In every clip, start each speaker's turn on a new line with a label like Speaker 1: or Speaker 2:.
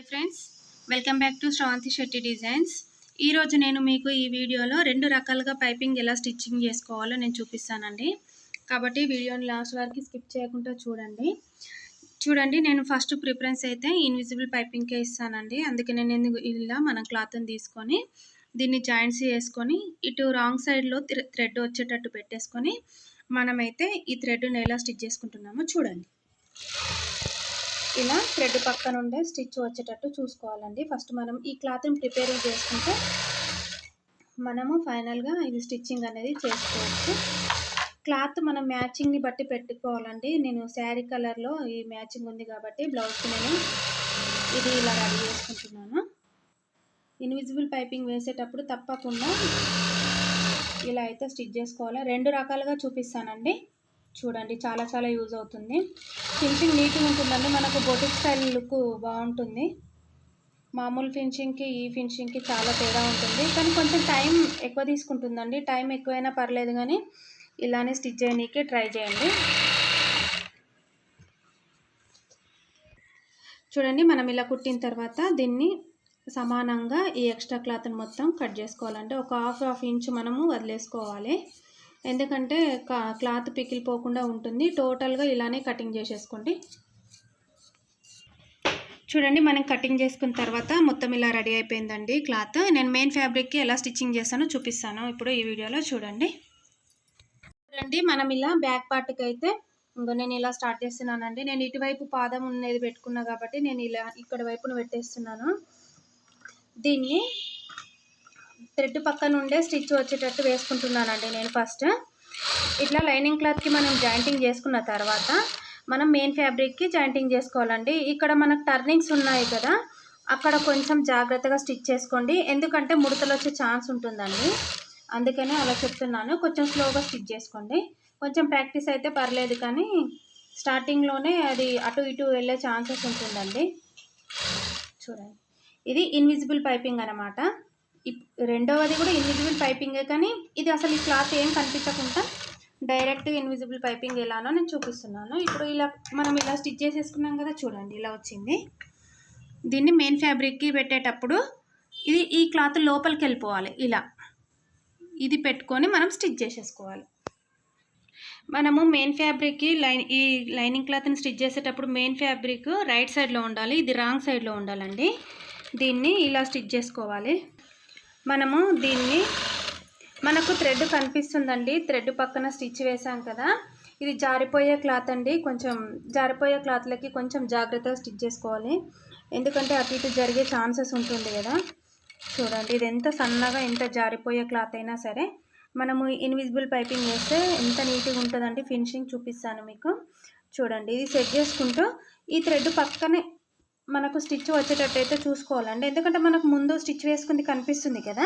Speaker 1: Hi friends, welcome back to Sravanthi Shetty designs. ఈరోజు నేను మీకు ఈ వీడియోలో 2 రకాలుగా పైపింగ్ ఎలా స్టిచ్చింగ్ చేసుకోవాలో నేను చూపిస్తానండి. కాబట్టి వీడియోని లాస్ట్ వరకు స్కిప్ చేయకుండా చూడండి. నేను ఫస్ట్ ప్రిఫరెన్స్ అయితే ఇన్విజిబుల్ పైపింగ్కే ఇస్తానండి. అందుకే నేను ఇలా మనం క్లాత్ని తీసుకొని దీన్ని జాయింట్స్ చేసుకొని ఇటు రాంగ్ సైడ్లో థ్రెడ్ వచ్చేటట్టు పెట్టేసుకొని మనమైతే ఈ థ్రెడ్ని ఎలా స్టిచ్ చేసుకుంటున్నామో చూడండి. ఇలా థ్రెడ్ పక్కన ఉండే స్టిచ్ వచ్చేటట్టు చూసుకోవాలండి. ఫస్ట్ మనం ఈ క్లాత్ని ప్రిపేర్ చేసుకుంటే మనము ఫైనల్గా ఇది స్టిచ్చింగ్ అనేది చేసుకోవచ్చు. క్లాత్ మనం మ్యాచింగ్ని బట్టి పెట్టుకోవాలండి. నేను శారీ కలర్లో ఈ మ్యాచింగ్ ఉంది కాబట్టి బ్లౌజ్కి నేను ఇది ఇలా రెడీ చేసుకుంటున్నాను. ఇన్విజిబుల్ పైపింగ్ వేసేటప్పుడు తప్పకుండా ఇలా అయితే స్టిచ్ చేసుకోవాలి. 2 రకాలుగా చూపిస్తానండి. చూడండి, చాలా యూజ్ అవుతుంది. ఫినిషింగ్ నీట్గా ఉంటుందండి. మనకు బొటిక్ స్టైల్ లుక్ బాగుంటుంది. మామూలు ఫినిషింగ్కి ఈ ఫినిషింగ్కి చాలా తేడా ఉంటుంది, కానీ కొంచెం టైం ఎక్కువ తీసుకుంటుందండి. టైం ఎక్కువైనా పర్లేదు, కానీ ఇలానే స్టిచ్ చేయడానికి ట్రై చేయండి. చూడండి, మనం ఇలా కుట్టిన తర్వాత దీన్ని సమానంగా ఈ ఎక్స్ట్రా క్లాత్ని మొత్తం కట్ చేసుకోవాలంటే ఒక హాఫ్ ఇంచ్ మనము వదిలేసుకోవాలి. ఎందుకంటే క్లాత్ పికిలిపోకుండా ఉంటుంది. టోటల్గా ఇలానే కటింగ్ చేసేసుకోండి. చూడండి, మనం కటింగ్ చేసుకున్న తర్వాత మొత్తం ఇలా రెడీ అయిపోయిందండి క్లాత్. నేను మెయిన్ ఫ్యాబ్రిక్కి ఎలా స్టిచ్చింగ్ చేస్తానో చూపిస్తాను ఇప్పుడు ఈ వీడియోలో. చూడండి, మనం ఇలా బ్యాక్ పార్ట్కి అయితే నేను ఇలా స్టార్ట్ చేస్తున్నానండి. నేను ఇటువైపు పాదం ఉన్నది పెట్టుకున్నా కాబట్టి నేను ఇలా ఇక్కడ వైపును పెట్టేస్తున్నాను. దీన్ని థ్రెడ్ పక్కన ఉండే స్టిచ్ వచ్చేటట్టు వేసుకుంటున్నానండి. నేను ఫస్ట్ ఇట్లా లైనింగ్ క్లాత్కి మనం జాయింటింగ్ చేసుకున్న తర్వాత మనం మెయిన్ ఫ్యాబ్రిక్కి జాయింటింగ్ చేసుకోవాలండి. ఇక్కడ మనకు టర్నింగ్స్ ఉన్నాయి కదా, అక్కడ కొంచెం జాగ్రత్తగా స్టిచ్ చేసుకోండి. ఎందుకంటే ముడతలు వచ్చే ఛాన్స్ ఉంటుందండి, అందుకనే అలా చెప్తున్నాను. కొంచెం స్లోగా స్టిచ్ చేసుకోండి. కొంచెం ప్రాక్టీస్ అయితే పర్లేదు, కానీ స్టార్టింగ్లోనే అది అటు ఇటు వెళ్ళే ఛాన్సెస్ ఉంటుందండి. చూడండి, ఇది ఇన్విజిబుల్ పైపింగ్ అన్నమాట. రెండవది కూడా ఇన్విజిబుల్ పైపింగే, కానీ ఇది అసలు ఈ క్లాత్ ఏం కనిపించకుండా డైరెక్ట్ ఇన్విజిబుల్ పైపింగ్ ఎలానో నేను చూపిస్తున్నాను. ఇప్పుడు ఇలా మనం ఇలా స్టిచ్ చేసేసుకున్నాం కదా, చూడండి ఇలా వచ్చింది. దీన్ని మెయిన్ ఫ్యాబ్రిక్కి పెట్టేటప్పుడు ఈ క్లాత్ లోపలికి వెళ్ళిపోవాలి. ఇలా ఇది పెట్టుకొని మనం స్టిచ్ చేసేసుకోవాలి. మనము మెయిన్ ఫ్యాబ్రిక్కి ఈ లైనింగ్ క్లాత్ని స్టిచ్ చేసేటప్పుడు మెయిన్ ఫ్యాబ్రిక్ రైట్ సైడ్లో ఉండాలి, ఇది రాంగ్ సైడ్లో ఉండాలండి. దీన్ని ఇలా స్టిచ్ చేసుకోవాలి. మనము దీన్ని మనకు థ్రెడ్ కనిపిస్తుందండి, థ్రెడ్ పక్కన స్టిచ్ వేసాం కదా, ఇది జారిపోయే క్లాత్ అండి. కొంచెం జారిపోయే క్లాత్లకి కొంచెం జాగ్రత్తగా స్టిచ్ చేసుకోవాలి, ఎందుకంటే అటు ఇటు జరిగే ఛాన్సెస్ ఉంటుంది కదా. చూడండి, ఇది ఎంత సన్నగా ఎంత జారిపోయే క్లాత్ అయినా సరే మనము ఇన్విజిబుల్ పైపింగ్ వేస్తే ఎంత నీట్గా ఉంటుందండి. ఫినిషింగ్ చూపిస్తాను మీకు. చూడండి, ఇది సెట్ చేసుకుంటూ ఈ థ్రెడ్ పక్కనే మనకు స్టిచ్ వచ్చేటట్టు అయితే చూసుకోవాలండి. ఎందుకంటే మనకు ముందు స్టిచ్ వేసుకుంది కనిపిస్తుంది కదా,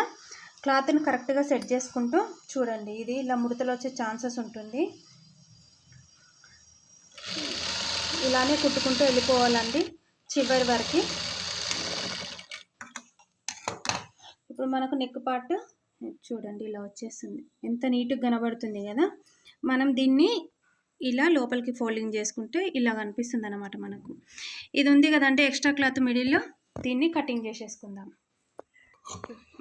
Speaker 1: క్లాత్ని కరెక్ట్గా సెట్ చేసుకుంటూ చూడండి. ఇది ఇలా ముడతలు వచ్చే ఛాన్సెస్ ఉంటుంది. ఇలానే కుట్టుకుంటూ వెళ్ళిపోవాలండి చివరి వరకు. ఇప్పుడు మనకు నెక్ పార్ట్ చూడండి ఇలా వచ్చేస్తుంది, ఎంత నీట్గా కనబడుతుంది కదా. మనం దీన్ని ఇలా లోపలికి ఫోల్డింగ్ చేసుకుంటే ఇలా కనిపిస్తుంది అన్నమాట. మనకు ఇది ఉంది కదంటే ఎక్స్ట్రా క్లాత్ మిడిల్లో, దీన్ని కటింగ్ చేసేసుకుందాం.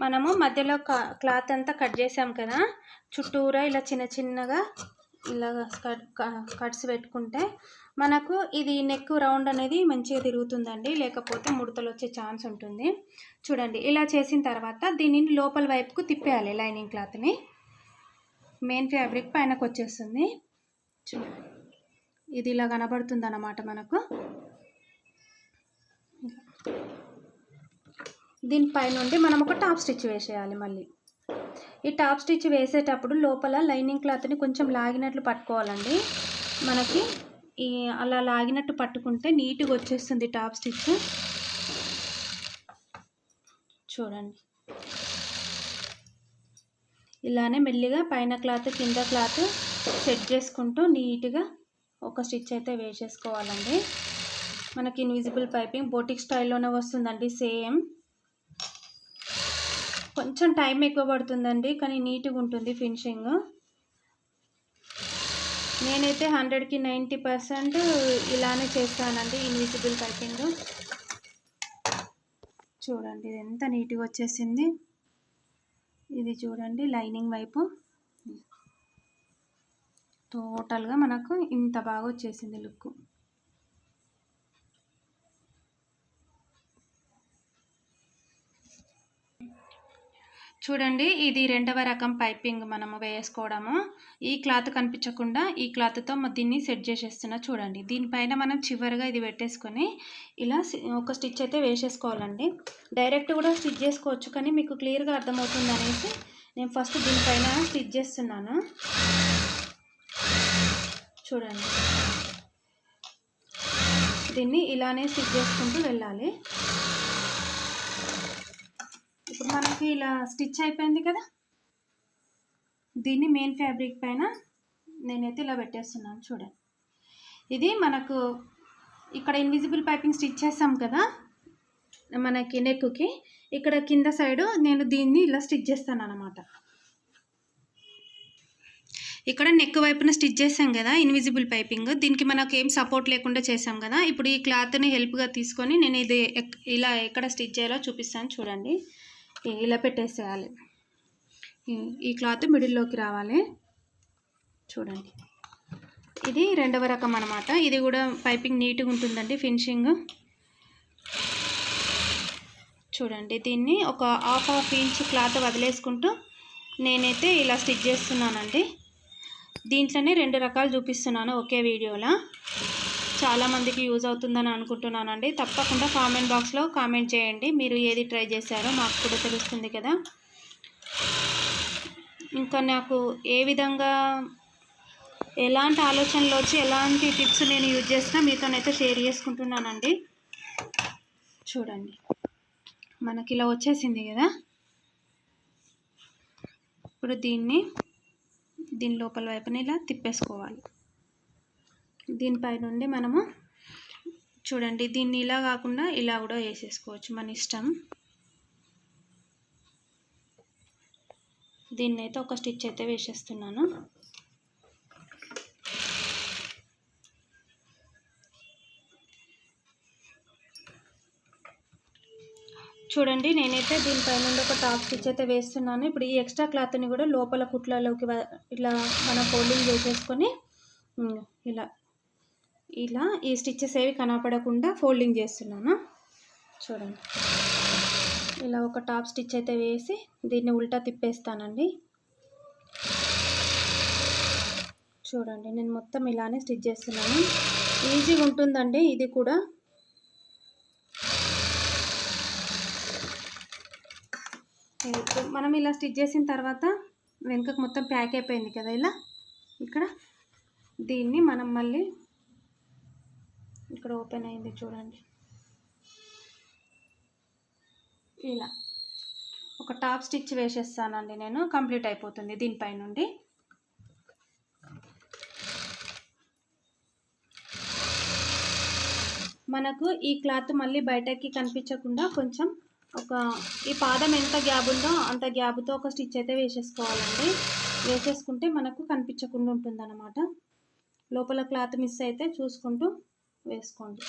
Speaker 1: మనము మధ్యలో క్లాత్ అంతా కట్ చేసాం కదా, చుట్టూరా ఇలా చిన్నగా ఇలా కట్స్ పెట్టుకుంటే మనకు ఇది నెక్ రౌండ్ అనేది మంచిగా తిరుగుతుందండి, లేకపోతే ముడతలు వచ్చే ఛాన్స్ ఉంటుంది. చూడండి, ఇలా చేసిన తర్వాత దీనిని లోపల వైపుకు తిప్పేయాలి. లైనింగ్ క్లాత్ని మెయిన్ ఫ్యాబ్రిక్ పైనకు వచ్చేస్తుంది. ఇది ఇలా కనబడుతుంది అన్నమాట మనకు. దీనిపై నుండి మనం ఒక టాప్ స్టిచ్ వేసేయాలి. మళ్ళీ ఈ టాప్ స్టిచ్ వేసేటప్పుడు లోపల లైనింగ్ క్లాత్ని కొంచెం లాగినట్లు పట్టుకోవాలండి. మనకి అలా లాగినట్టు పట్టుకుంటే నీట్గా వచ్చేస్తుంది టాప్ స్టిచ్. చూడండి, ఇలానే మెల్లిగా పైన క్లాత్ కింద క్లాత్ సెట్ చేసుకుంటూ నీట్గా ఒక స్టిచ్ అయితే వేసేసుకోవాలండి. మనకి ఇన్విజిబుల్ పైపింగ్ బోటిక్ స్టైల్లోనే వస్తుందండి సేమ్. కొంచెం టైం ఎక్కువ పడుతుందండి, కానీ నీట్గా ఉంటుంది ఫినిషింగ్. నేనైతే 100కి 90% ఇలానే చేస్తానండి ఇన్విజిబుల్ పైపింగ్. చూడండి ఇది ఎంత నీట్గా వచ్చేసింది. ఇది చూడండి లైనింగ్ వైపు టోటల్గా మనకు ఇంత బాగా వచ్చేసింది లుక్. చూడండి ఇది రెండవ రకం పైపింగ్ మనము వేసుకోవడము. ఈ క్లాత్ కనిపించకుండా ఈ క్లాత్తో దీన్ని సెట్ చేసేస్తున్నా. చూడండి దీనిపైన మనం చివరిగా ఇది పెట్టేసుకొని ఇలా ఒక స్టిచ్ అయితే వేసేసుకోవాలండి. డైరెక్ట్ కూడా స్టిచ్ చేసుకోవచ్చు, కానీ మీకు క్లియర్గా అర్థమవుతుంది అనేసి నేను ఫస్ట్ దీనిపైన స్టిచ్ చేస్తున్నాను. చూడండి దీన్ని ఇలానే స్టిచ్ చేసుకుంటూ వెళ్ళాలి. ఇప్పుడు మనకి ఇలా స్టిచ్ అయిపోయింది కదా, దీన్ని మెయిన్ ఫ్యాబ్రిక్ పైన నేనైతే ఇలా పెట్టేస్తున్నాను. చూడండి ఇది మనకు ఇక్కడ ఇన్విజిబుల్ పైపింగ్ స్టిచ్ చేస్తాం కదా మనకి నెక్కి, ఇక్కడ కింద సైడు నేను దీన్ని ఇలా స్టిచ్ చేస్తాను అన్నమాట. ఇక్కడ నెక్ వైపున స్టిచ్ చేసాం కదా ఇన్విజిబుల్ పైపింగ్, దీనికి మనకు ఏం సపోర్ట్ లేకుండా చేసాం కదా. ఇప్పుడు ఈ క్లాత్ని హెల్ప్గా తీసుకొని నేను ఇది ఇలా ఎక్కడ స్టిచ్ చేయాలో చూపిస్తాను. చూడండి ఇలా పెట్టేసేయాలి. ఈ క్లాత్ మిడిల్లోకి రావాలి. చూడండి ఇది రెండవ రకం అన్నమాట. ఇది కూడా పైపింగ్ నీట్గా ఉంటుందండి ఫినిషింగ్. చూడండి దీన్ని ఒక హాఫ్ ఇంచ్ క్లాత్ వదిలేసుకుంటూ నేనైతే ఇలా స్టిచ్ చేస్తున్నానండి. దీంట్లోనే రెండు రకాలు చూపిస్తున్నాను ఒకే వీడియోలో. చాలామందికి యూజ్ అవుతుందని అనుకుంటున్నానండి. తప్పకుండా కామెంట్ బాక్స్లో కామెంట్ చేయండి మీరు ఏది ట్రై చేశారో, మాకు కూడా తెలుస్తుంది కదా. ఇంకా నాకు ఏ విధంగా ఎలాంటి ఆలోచనలు వచ్చి ఎలాంటి టిప్స్ నేను యూజ్ చేసినా మీతోనైతే షేర్ చేసుకుంటున్నానండి. చూడండి మనకి ఇలా వచ్చేసింది కదా. ఇప్పుడు దీని లోపల వైపున ఇలా తిప్పేసుకోవాలి. దీనిపై నుండి మనము చూడండి దీన్ని ఇలా కాకుండా ఇలా కూడా వేసేసుకోవచ్చు, మన ఇష్టం. దీన్ని అయితే ఒక స్టిచ్ అయితే వేసేస్తున్నాను. చూడండి నేనైతే దీనిపై నుండి ఒక టాప్ స్టిచ్ అయితే వేస్తున్నాను. ఇప్పుడు ఈ ఎక్స్ట్రా క్లాత్ని కూడా లోపల కుట్లలోకి ఇలా మనం ఫోల్డింగ్ చేసేసుకొని ఇలా ఈ స్టిచ్చెస్ ఏవి కనపడకుండా ఫోల్డింగ్ చేస్తున్నాను. చూడండి ఇలా ఒక టాప్ స్టిచ్ అయితే వేసి దీన్ని ఉల్టా తిప్పేస్తానండి. చూడండి నేను మొత్తం ఇలానే స్టిచ్ చేస్తున్నాను. ఈజీగా ఉంటుందండి ఇది కూడా. మనం ఇలా స్టిచ్ చేసిన తర్వాత వెనుకకు మొత్తం ప్యాక్ అయిపోయింది కదా ఇలా. ఇక్కడ దీన్ని మనం మళ్ళీ ఇక్కడ ఓపెన్ అయింది చూడండి, ఇలా ఒక టాప్ స్టిచ్ వేసేస్తానండి నేను. కంప్లీట్ అయిపోతుంది దీనిపై నుండి. మనకు ఈ క్లాత్ మళ్ళీ బయటకి కనిపించకుండా కొంచెం ఈ పాదం ఎంత గ్యాప్ ఉందో అంత గ్యాప్తో ఒక స్టిచ్ అయితే వేసేసుకోవాలండి. వేసేసుకుంటే మనకు కనిపించకుండా ఉంటుందన్నమాట. లోపల క్లాత్ మిస్ అయితే చూసుకుంటూ వేసుకోండి.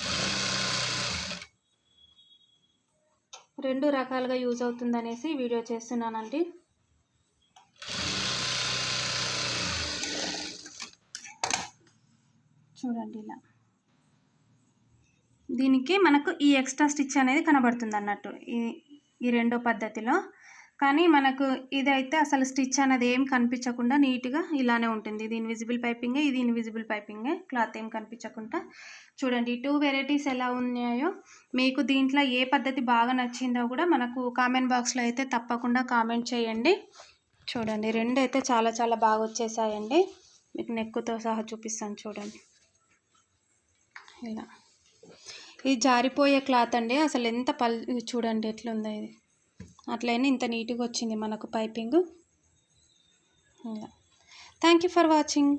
Speaker 1: రెండు రకాలుగా యూజ్ అవుతుందనేసి వీడియో చేస్తున్నానండి. చూడండి ఇలా దీనికి మనకు ఈ ఎక్స్ట్రా స్టిచ్ అనేది కనబడుతుంది అన్నట్టు ఈ రెండో పద్ధతిలో. కానీ మనకు ఇదైతే అసలు స్టిచ్ అనేది ఏం కనిపించకుండా నీట్గా ఇలానే ఉంటుంది. ఇది ఇన్విజిబుల్ పైపింగే, ఇది ఇన్విజిబుల్ పైపింగే, క్లాత్ ఏం కనిపించకుండా. చూడండి ఈ 2 వెరైటీస్ ఎలా ఉన్నాయో. మీకు దీంట్లో ఏ పద్ధతి బాగా నచ్చిందో కూడా మనకు కామెంట్ బాక్స్లో అయితే తప్పకుండా కామెంట్ చేయండి. చూడండి రెండు అయితే చాలా చాలా బాగా వచ్చేసాయండి. మీకు నెక్కుతో సహా చూపిస్తాను చూడండి. ఇలా ఇది జారిపోయే క్లాత్ అండి, అసలు ఎంత చూడండి ఎట్లుందో ఇది. అట్లయినా ఇంత నీట్గా వచ్చింది మనకు piping. Thank you for watching.